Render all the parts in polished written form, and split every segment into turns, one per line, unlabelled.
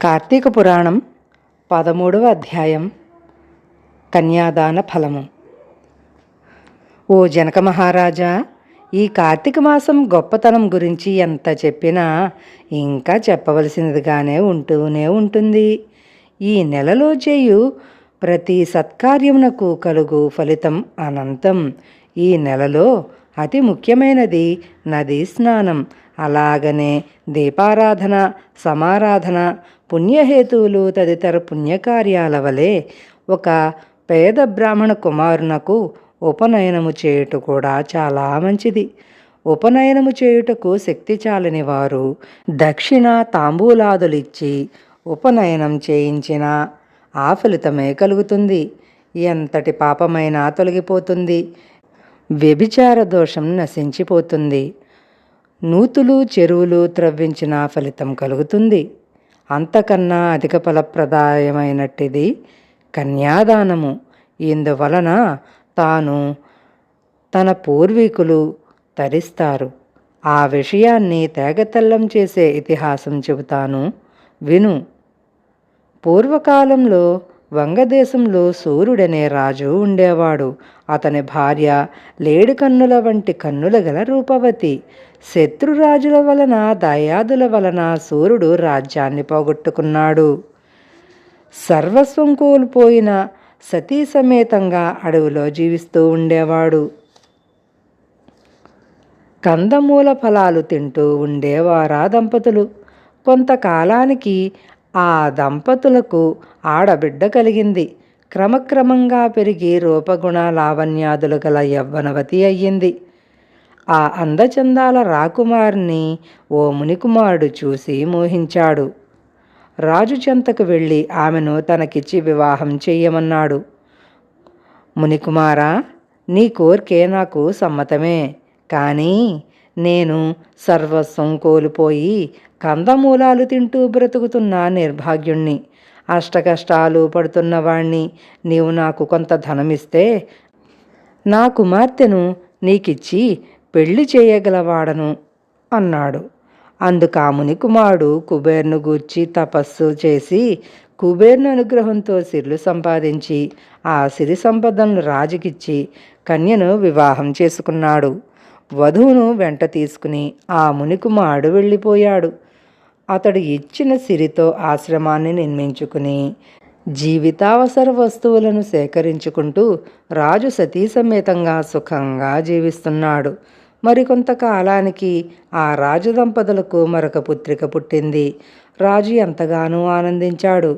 కార్తీక పురాణం 13వ అధ్యాయం కన్యాదాన ఫలము. ఓ జనక మహారాజా, ఈ కార్తీక మాసం గొప్పతనం గురించి ఎంత చెప్పినా ఇంకా చెప్పవలసినదిగానే ఉంటూనే ఉంటుంది. ఈ నెలలో చేయు ప్రతి సత్కార్యమునకు కలుగు ఫలితం అనంతం. ఈ నెలలో అతి ముఖ్యమైనది నదీ స్నానం, అలాగనే దీపారాధన, సమారాధన, పుణ్యహేతువులు తదితర పుణ్యకార్యాల వలె ఒక పేద బ్రాహ్మణ కుమారునకు ఉపనయనము చేయుట కూడా చాలా మంచిది. ఉపనయనము చేయుటకు శక్తి చాలని వారు దక్షిణ తాంబూలాదులిచ్చి ఉపనయనం చేయించిన ఆ ఫలితమే కలుగుతుంది. ఎంతటి పాపమైనా తొలగిపోతుంది. వ్యభిచార దోషం నశించిపోతుంది. నూతులు చెరువులు త్రవ్వించిన ఫలితం కలుగుతుంది. అంతకన్నా అధిక ఫలప్రదాయమైనట్టిది కన్యాదానము. ఇందువలన తాను తన పూర్వీకులు తరిస్తారు. ఆ విషయాన్ని తేగతెల్లం చేసే ఇతిహాసం చెబుతాను, విను. పూర్వకాలంలో వంగదేశంలో సూర్యుడనే రాజు ఉండేవాడు. అతని భార్య లేడి కన్నుల వంటి కన్నుల గల రూపవతి. శత్రురాజుల వలన, దయాదుల వలన సూర్యుడు రాజ్యాన్ని పోగొట్టుకున్నాడు. సర్వస్వం కోల్పోయిన సతీ సమేతంగా అడవిలో జీవిస్తూ ఉండేవాడు. కందమూల ఫలాలు తింటూ ఉండేవారా దంపతులు. కొంతకాలానికి ఆ దంపతులకు ఆడబిడ్డ కలిగింది. క్రమక్రమంగా పెరిగి రూపగుణ లావణ్యాదులు గల యవ్వనవతి అయ్యింది. ఆ అందచందాల రాకుమారిని ఓ మునికుమారుడు చూసి మోహించాడు. రాజు చెంతకు వెళ్ళి ఆమెను తనకిచ్చి వివాహం చెయ్యమన్నాడు. మునికుమారా, నీ కోరికే నాకు సమ్మతమే, కానీ నేను సర్వస్వం కోల్పోయి కందమూలాలు తింటూ బ్రతుకుతున్న నిర్భాగ్యుణ్ణి, అష్టకష్టాలు పడుతున్నవాణ్ణి. నీవు నాకు కొంత ధనమిస్తే నా కుమార్తెను నీకిచ్చి పెళ్లి చేయగలవాడను అన్నాడు. అందుకు ఆ మునికుమారుడు కుబేర్ను గూర్చి తపస్సు చేసి కుబేర్ను అనుగ్రహంతో సిరులు సంపాదించి ఆ సిరి సంపదలను రాజుకిచ్చి కన్యను వివాహం చేసుకున్నాడు. వధువును వెంట తీసుకుని ఆ మునికుమారుడు వెళ్ళిపోయాడు. అతడు ఇచ్చిన సిరితో ఆశ్రమాన్ని నిర్మించుకుని జీవితావసర వస్తువులను సేకరించుకుంటూ రాజు సతీ సమేతంగా సుఖంగా జీవిస్తున్నాడు. మరికొంతకాలానికి ఆ రాజు దంపతులకు మరొక పుత్రిక పుట్టింది. రాజు ఎంతగానో ఆనందించాడు.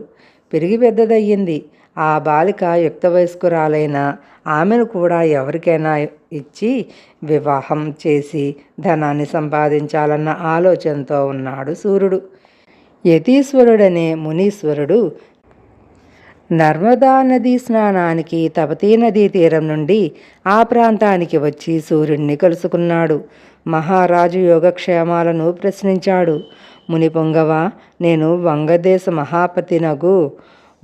పెరిగి పెద్దదయ్యింది. ఆ బాలిక యుక్త వయస్కురాలైన ఆమెను కూడా ఎవరికైనా ఇచ్చి వివాహం చేసి ధనాన్ని సంపాదించాలన్న ఆలోచనతో ఉన్నాడు సూర్యుడు. యతీశ్వరుడనే మునీశ్వరుడు నర్మదా నదీ స్నానానికి తపతీ నదీ తీరం నుండి ఆ ప్రాంతానికి వచ్చి సూర్యుడిని కలుసుకున్నాడు. మహారాజు యోగక్షేమాలను ప్రశ్నించాడు. మునిపొంగవ, నేను వంగదేశ మహాపతినగు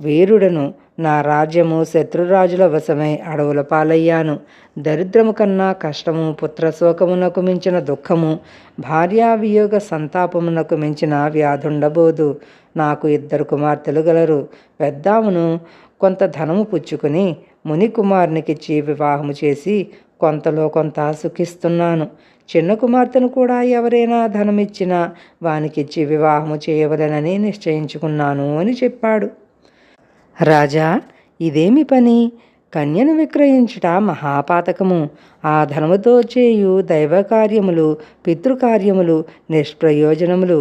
వీరుడను. నా రాజ్యము శత్రురాజుల వశమై అడవుల పాలయ్యాను. దరిద్రము కన్నా కష్టము, పుత్రశోకమునకు మించిన దుఃఖము, భార్యావియోగ సంతాపమునకు మించిన వ్యాధుండబోదు. నాకు 2 కుమార్తెలు గలరు. పెద్దామును కొంత ధనము పుచ్చుకుని మునికుమారునికిచ్చి వివాహము చేసి కొంతలో కొంత సుఖిస్తున్నాను. చిన్న కుమార్తెను కూడా ఎవరైనా ధనమిచ్చినా వానికిచ్చి వివాహము చేయవలెనని నిశ్చయించుకున్నాను అని చెప్పాడు. రాజా, ఇదేమి పని? కన్యను విక్రయించుట మహాపాతకము. ఆ ధనముతో చేయు దైవకార్యములు, పితృకార్యములు నిష్ప్రయోజనములు.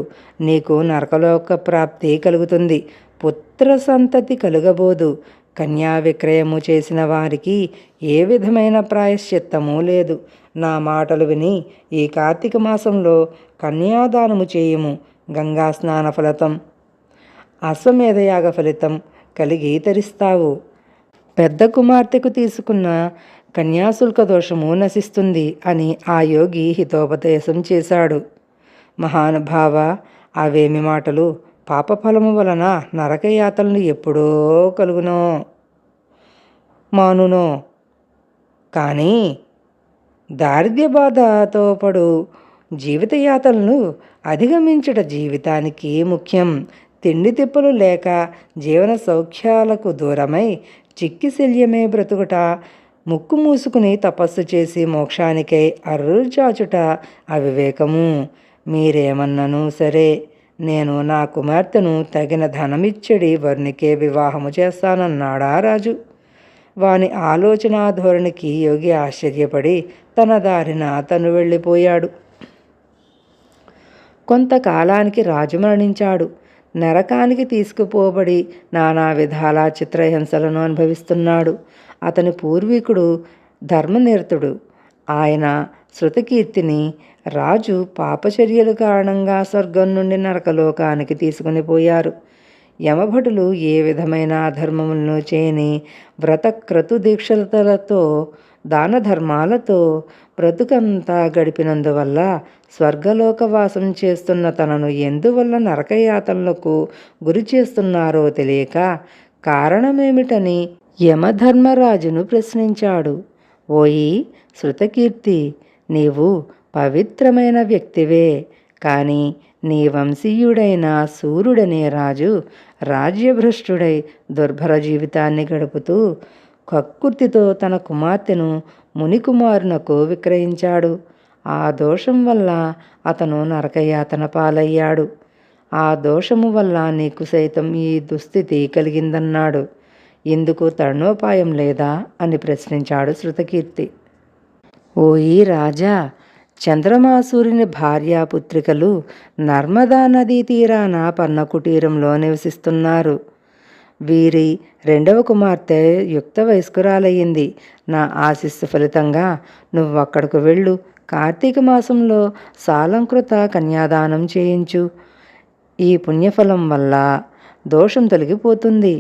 నీకు నరకలోక ప్రాప్తి కలుగుతుంది. పుత్ర సంతతి కలుగబోదు. కన్యా విక్రయము చేసిన వారికి ఏ విధమైన ప్రాయశ్చిత్తము లేదు. నా మాటలు విని ఈ కార్తీక మాసంలో కన్యాదానము చేయుము. గంగా స్నాన ఫలితం, అశ్వమేధయాగ ఫలితం కలిగి తరిస్తావు. పెద్ద కుమార్తెకు తీసుకున్న కన్యాశుల్క దోషము నశిస్తుంది అని ఆ యోగి హితోపదేశం చేశాడు. మహానుభావ, అవేమి మాటలు! పాపఫలము వలన నరకయాతలను ఎప్పుడో కలుగునో మానునో, కానీ దారిద్ర్య బాధతో పడు జీవితయాతలను అధిగమించుట జీవితానికి ముఖ్యం. తిండి తిప్పలు లేక జీవన సౌఖ్యాలకు దూరమై చిక్కిశల్యమే బ్రతుకుట, ముక్కు మూసుకుని తపస్సు చేసి మోక్షానికై అర్రులు చాచుట అవివేకము. మీరేమన్నను సరే, నేను నా కుమార్తెను తగిన ధనమిచ్చడి వరునికే వివాహము చేస్తానన్నాడా రాజు. వాని ఆలోచనా ధోరణికి యోగి ఆశ్చర్యపడి తన దారిన తను వెళ్ళిపోయాడు. కొంతకాలానికి రాజు మరణించాడు. నరకానికి తీసుకుపోబడి నానా విధాల చిత్రహింసలను అనుభవిస్తున్నాడు. అతని పూర్వీకుడు ధర్మనిరతుడు. ఆయన శృతకీర్తిని రాజు పాపచర్యల కారణంగా స్వర్గం నుండి నరకలోకానికి తీసుకుని పోయారు. యమభటులు ఏ విధమైన అధర్మములను చేయని వ్రతక్రతు దీక్షలతో దాన ధర్మాలతో బ్రతుకంతా గడిపినందువల్ల స్వర్గలోకవాసం చేస్తున్న తనను ఎందువల్ల నరకయాతనలకు గురి చేస్తున్నారో తెలియక కారణమేమిటని యమధర్మరాజును ప్రశ్నించాడు. ఓయి శృతకీర్తి, నీవు పవిత్రమైన వ్యక్తివే, కానీ నీ వంశీయుడైన సూర్యుడనే రాజు రాజ్యభ్రష్టుడై దుర్భర జీవితాన్ని గడుపుతూ కక్కుర్తితో తన కుమార్తెను మునికుమారునకు విక్రయించాడు. ఆ దోషం వల్ల అతను నరకయాతన పాలయ్యాడు. ఆ దోషము వల్ల నీకు సైతం ఈ దుస్థితి కలిగిందన్నాడు. ఇందుకు తరుణోపాయం లేదా అని ప్రశ్నించాడు శృతకీర్తి. ఓయి రాజా, చంద్రమాసూరిని భార్యాపుత్రికలు నర్మదా నదీ తీరాన పర్ణకుటీరంలో నివసిస్తున్నారు. వీరి రెండవ కుమార్తె యుక్త వయస్కురాలయ్యింది. నా ఆశీస్సు ఫలితంగా నువ్వు అక్కడకు వెళ్ళు. కార్తీక మాసంలో సాలంకృత కన్యాదానం చేయించు. ఈ పుణ్యఫలం వల్ల దోషం తొలగిపోతుంది,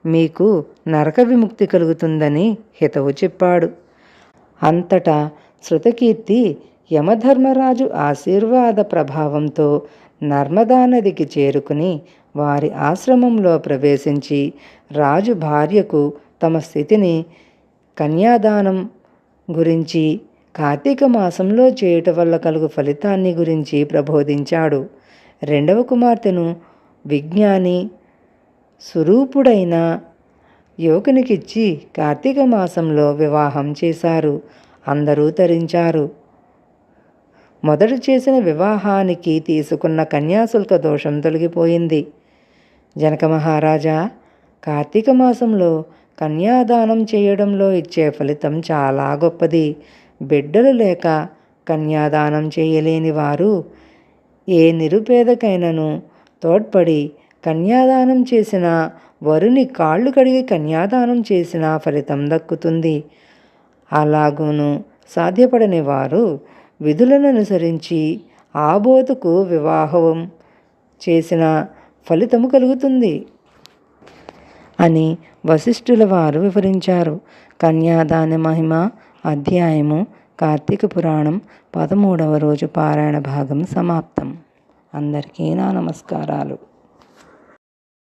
మీకు నరక విముక్తి కలుగుతుందని హితవు చెప్పాడు. అంతటా శృతకీర్తి యమధర్మరాజు ఆశీర్వాద ప్రభావంతో నర్మదా నదికి చేరుకుని వారి ఆశ్రమంలో ప్రవేశించి రాజు భార్యకు తమ స్థితిని, కన్యాదానం గురించి, కార్తీక మాసంలో చేయటం వల్ల కలుగు ఫలితాన్ని గురించి ప్రబోధించాడు. రెండవ కుమార్తెను విజ్ఞాని స్వరూపుడైన యువకునికిచ్చి కార్తీక మాసంలో వివాహం చేశారు. అందరూ తరించారు. మొదట చేసిన వివాహానికి తీసుకున్న కన్యాశుల్క దోషం తొలగిపోయింది. జనక మహారాజా, కార్తీక మాసంలో కన్యాదానం చేయడంలో ఇచ్చే ఫలితం చాలా గొప్పది. బిడ్డలు లేక కన్యాదానం చేయలేని వారు ఏ నిరుపేదకైనను తోడ్పడి కన్యాదానం చేసిన వరుని కాళ్ళు కడిగి కన్యాదానం చేసిన ఫలితం దక్కుతుంది. అలాగూను సాధ్యపడని వారు విధులను అనుసరించి ఆబోతుకు వివాహం చేసిన ఫలితము కలుగుతుంది అని వశిష్ఠుల వారు వివరించారు. కన్యాదాన మహిమ అధ్యాయము కార్తీక పురాణం 13వ రోజు పారాయణ భాగం సమాప్తం. అందరికీ నా నమస్కారాలు.